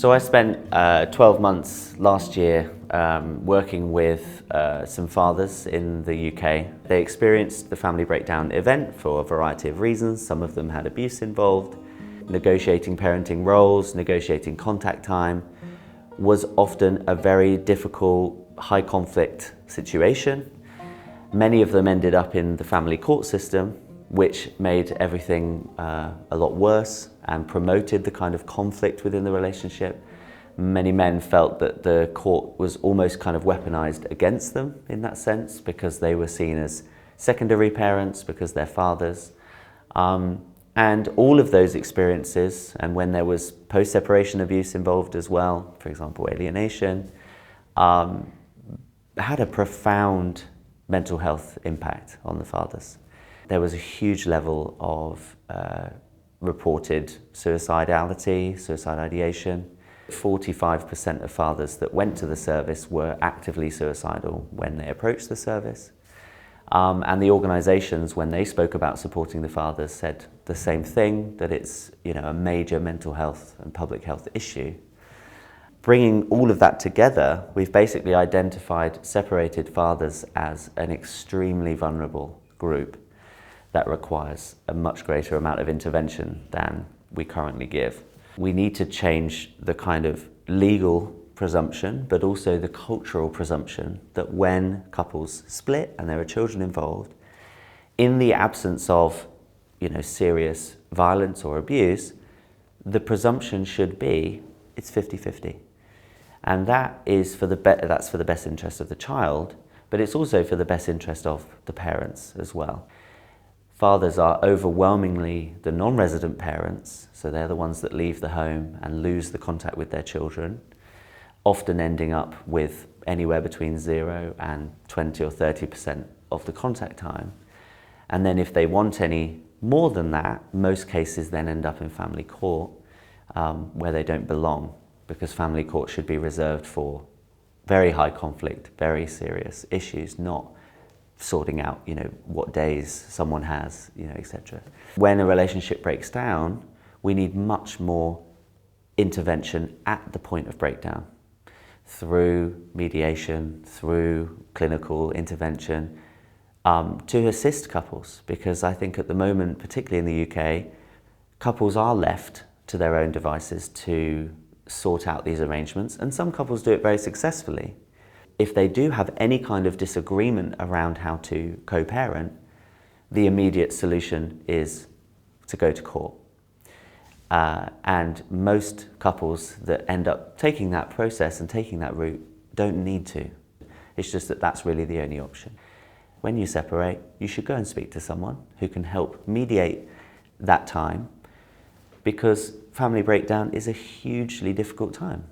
So I spent 12 months last year working with some fathers in the UK. They experienced the family breakdown event for a variety of reasons. Some of them had abuse involved. Negotiating parenting roles, negotiating contact time was often a very difficult, high conflict situation. Many of them ended up in the family court system, which made everything a lot worse and promoted the kind of conflict within the relationship. Many men felt that the court was almost kind of weaponized against them in that sense, because they were seen as secondary parents, because they're fathers. And all of those experiences, and when there was post-separation abuse involved as well, for example, alienation, had a profound mental health impact on the fathers. There was a huge level of reported suicidality, suicide ideation. 45% of fathers that went to the service were actively suicidal when they approached the service. And the organisations, when they spoke about supporting the fathers, said the same thing, that it's, you know, a major mental health and public health issue. Bringing all of that together, we've basically identified separated fathers as an extremely vulnerable group that requires a much greater amount of intervention than we currently give. We need to change the kind of legal presumption, but also the cultural presumption that when couples split and there are children involved, in the absence of, you know, serious violence or abuse, the presumption should be it's 50-50. And that is that's for the best interest of the child, but it's also for the best interest of the parents as well. Fathers are overwhelmingly the non-resident parents, so they're the ones that leave the home and lose the contact with their children, often ending up with anywhere between 0 and 20 or 30% of the contact time. And then if they want any more than that, most cases then end up in family court, where they don't belong, because family court should be reserved for very high conflict, very serious issues, not sorting out, you know, what days someone has, you know, etc. When a relationship breaks down, we need much more intervention at the point of breakdown, through mediation, through clinical intervention, to assist couples. Because I think at the moment, particularly in the UK, couples are left to their own devices to sort out these arrangements, and some couples do it very successfully. If they do have any kind of disagreement around how to co-parent, the immediate solution is to go to court. And most couples that end up taking that process and taking that route don't need to. It's just that that's really the only option. When you separate, you should go and speak to someone who can help mediate that time, because family breakdown is a hugely difficult time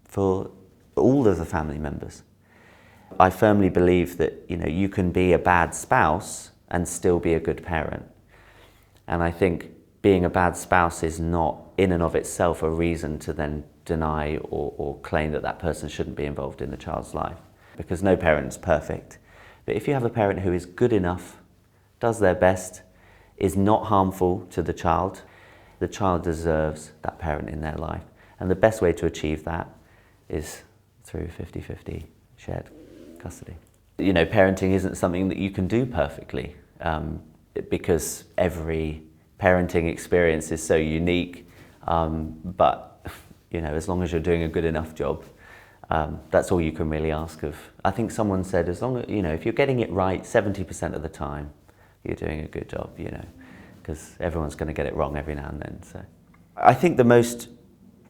for all of the family members. I firmly believe that, you know, you can be a bad spouse and still be a good parent. And I think being a bad spouse is not in and of itself a reason to then deny or claim that that person shouldn't be involved in the child's life, because no parent's perfect. But if you have a parent who is good enough, does their best, is not harmful to the child deserves that parent in their life. And the best way to achieve that is through 50-50 shared custody. You know, parenting isn't something that you can do perfectly, because every parenting experience is so unique, but, you know, as long as you're doing a good enough job, that's all you can really ask of. I think someone said, as long as, you know, if you're getting it right 70% of the time, you're doing a good job, you know, because everyone's going to get it wrong every now and then. So I think the most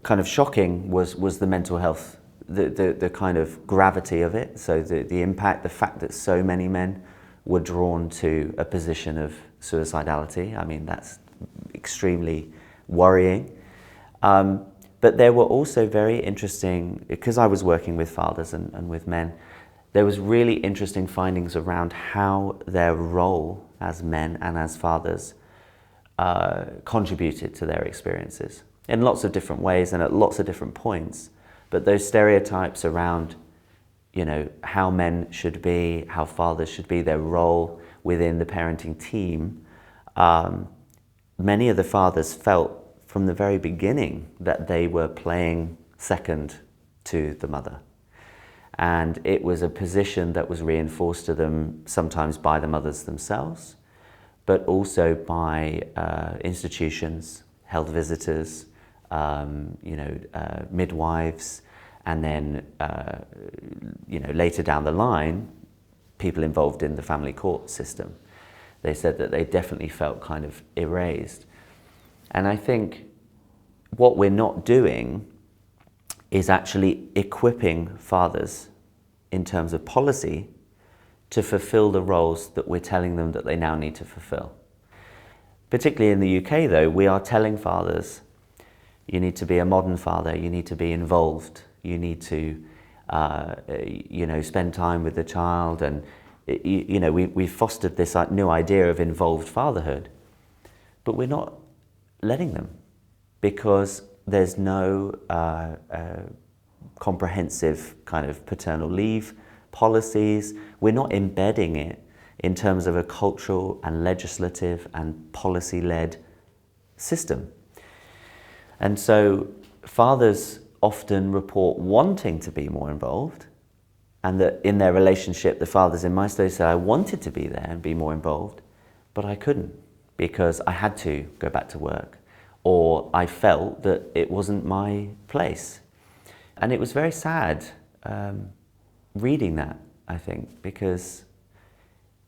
kind of shocking was the mental health, the kind of gravity of it. So the impact, the fact that so many men were drawn to a position of suicidality. I mean, that's extremely worrying. But there were also very interesting, because I was working with fathers and with men, there was really interesting findings around how their role as men and as fathers contributed to their experiences in lots of different ways and at lots of different points. But those stereotypes around, you know, how men should be, how fathers should be, their role within the parenting team, many of the fathers felt from the very beginning that they were playing second to the mother. And it was a position that was reinforced to them sometimes by the mothers themselves, but also by institutions, health visitors, midwives, and then later down the line, people involved in the family court system. They said that they definitely felt kind of erased. And I think what we're not doing is actually equipping fathers in terms of policy to fulfill the roles that we're telling them that they now need to fulfill. Particularly in the UK though, we are telling fathers, you need to be a modern father, you need to be involved, you need to spend time with the child, and we've fostered this new idea of involved fatherhood, but we're not letting them, because there's no comprehensive kind of paternal leave policies. We're not embedding it in terms of a cultural and legislative and policy-led system. And so fathers often report wanting to be more involved, and that in their relationship, the fathers in my study said, I wanted to be there and be more involved, but I couldn't because I had to go back to work, or I felt that it wasn't my place. And it was very sad reading that, I think, because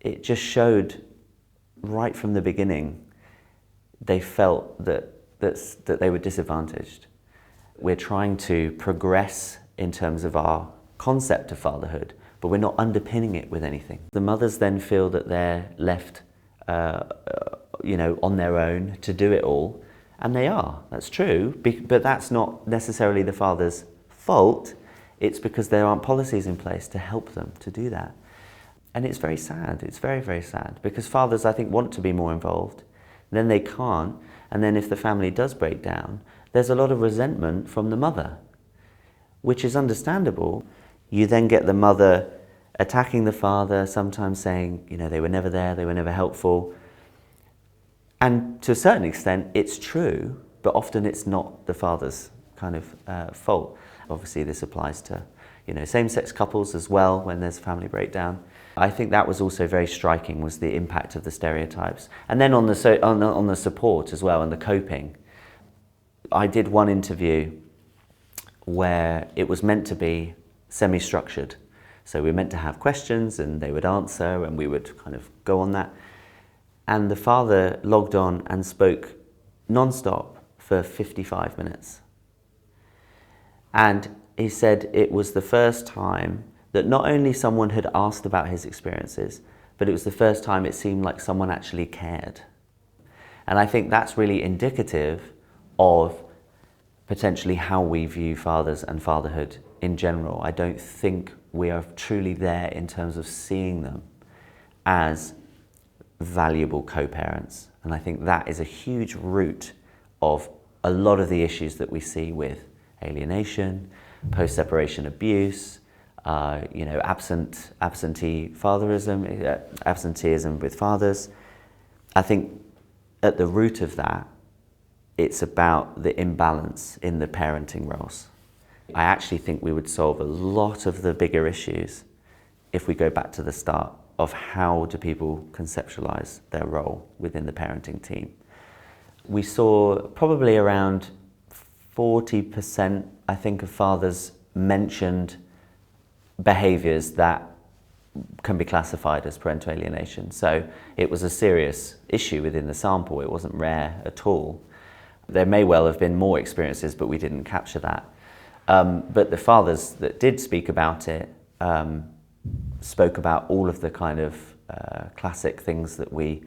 it just showed right from the beginning they felt that they were disadvantaged. We're trying to progress in terms of our concept of fatherhood, but we're not underpinning it with anything. The mothers then feel that they're left on their own to do it all, and they are, that's true, but that's not necessarily the father's fault. It's because there aren't policies in place to help them to do that. And it's very sad, it's very, very sad, because fathers, I think, want to be more involved, then they can't, and then if the family does break down, there's a lot of resentment from the mother, which is understandable. You then get the mother attacking the father, sometimes saying, they were never there, they were never helpful. And to a certain extent, it's true, but often it's not the father's kind of fault. Obviously, this applies to, same-sex couples as well when there's a family breakdown. I think that was also very striking, was the impact of the stereotypes. And then on the support as well, and the coping. I did one interview where it was meant to be semi-structured. So we were meant to have questions and they would answer and we would kind of go on that. And the father logged on and spoke non-stop for 55 minutes. And he said it was the first time that not only someone had asked about his experiences, but it was the first time it seemed like someone actually cared. And I think that's really indicative of potentially how we view fathers and fatherhood in general. I don't think we are truly there in terms of seeing them as valuable co-parents. And I think that is a huge root of a lot of the issues that we see with alienation, post-separation abuse, absentee fatherism, absenteeism with fathers. I think at the root of that, it's about the imbalance in the parenting roles. I actually think we would solve a lot of the bigger issues if we go back to the start of how do people conceptualize their role within the parenting team. We saw probably around 40%, I think, of fathers mentioned behaviors that can be classified as parental alienation. So it was a serious issue within the sample. It wasn't rare at all. There may well have been more experiences, but we didn't capture that. But the fathers that did speak about it spoke about all of the kind of classic things that we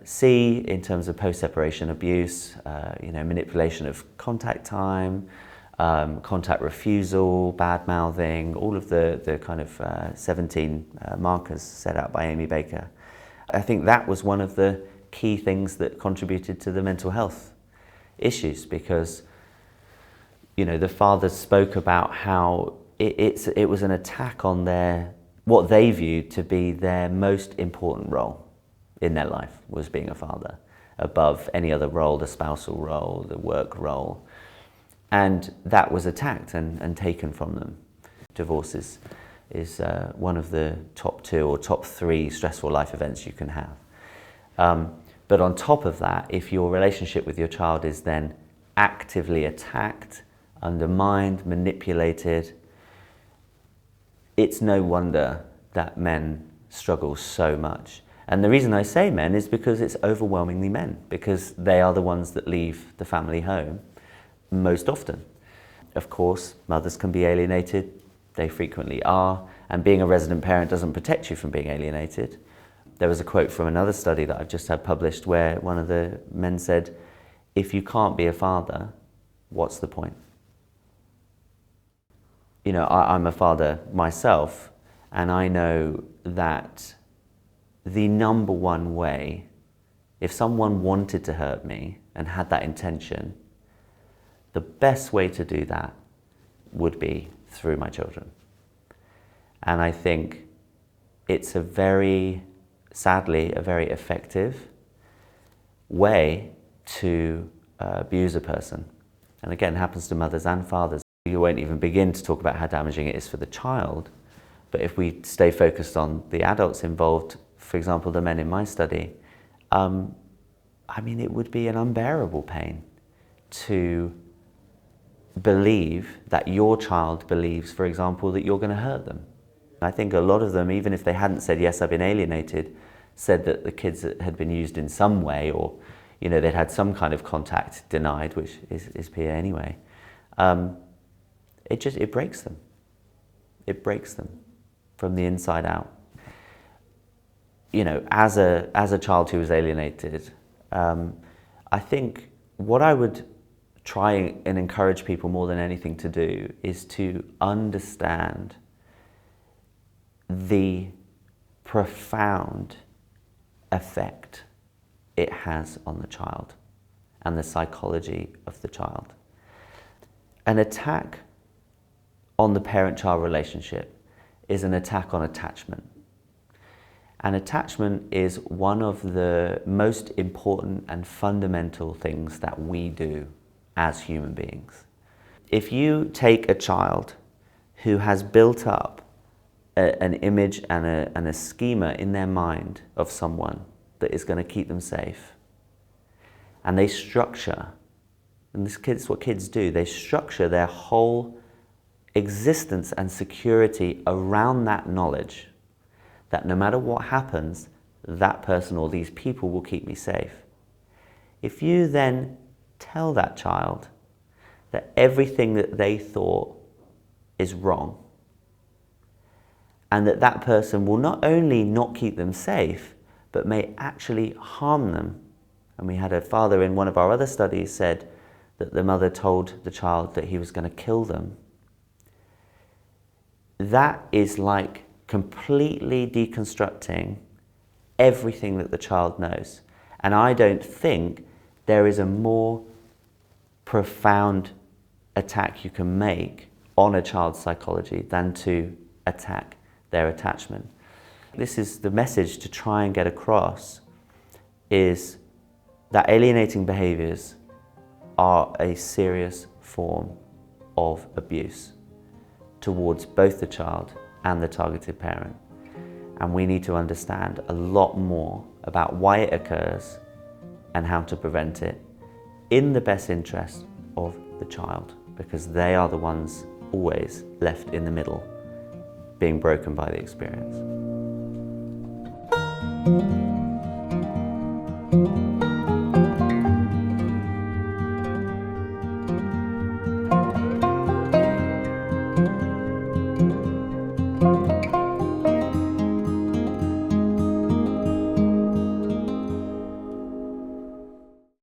see in terms of post-separation abuse, manipulation of contact time, contact refusal, bad-mouthing, all of the kind of 17 markers set out by Amy Baker. I think that was one of the key things that contributed to the mental health issues, because the fathers spoke about how it was an attack on what they viewed to be their most important role in their life, was being a father, above any other role, the spousal role, the work role. And that was attacked and taken from them. Divorce is one of the top 2 or top 3 stressful life events you can have. But on top of that, if your relationship with your child is then actively attacked, undermined, manipulated, it's no wonder that men struggle so much. And the reason I say men is because it's overwhelmingly men, because they are the ones that leave the family home most often. Of course, mothers can be alienated, they frequently are, and being a resident parent doesn't protect you from being alienated. There was a quote from another study that I've just had published where one of the men said, "If you can't be a father, what's the point?" You know, I'm a father myself, and I know that the number one way, if someone wanted to hurt me and had that intention, the best way to do that would be through my children. And I think it's sadly, a very effective way to abuse a person. And again, it happens to mothers and fathers. You won't even begin to talk about how damaging it is for the child. But if we stay focused on the adults involved, for example, the men in my study, I mean, it would be an unbearable pain to believe that your child believes, for example, that you're going to hurt them. I think a lot of them, even if they hadn't said, "Yes, I've been alienated," said that the kids had been used in some way, or you know, they'd had some kind of contact denied, which is PA anyway. It breaks them. It breaks them from the inside out. You know, as a child who was alienated, I think what I would try and encourage people more than anything to do is to understand the profound effect it has on the child and the psychology of the child. An attack on the parent-child relationship is an attack on attachment. And attachment is one of the most important and fundamental things that we do as human beings. If you take a child who has built up an image and a schema in their mind of someone that is going to keep them safe, and they structure, and this is what kids do, they structure their whole existence and security around that knowledge that no matter what happens, that person or these people will keep me safe. If you then tell that child that everything that they thought is wrong, and that that person will not only not keep them safe, but may actually harm them. And we had a father in one of our other studies said that the mother told the child that he was going to kill them. That is like completely deconstructing everything that the child knows. And I don't think there is a more profound attack you can make on a child's psychology than to attack their attachment. This is the message to try and get across, is that alienating behaviors are a serious form of abuse towards both the child and the targeted parent. And we need to understand a lot more about why it occurs and how to prevent it in the best interest of the child, because they are the ones always left in the middle, being broken by the experience.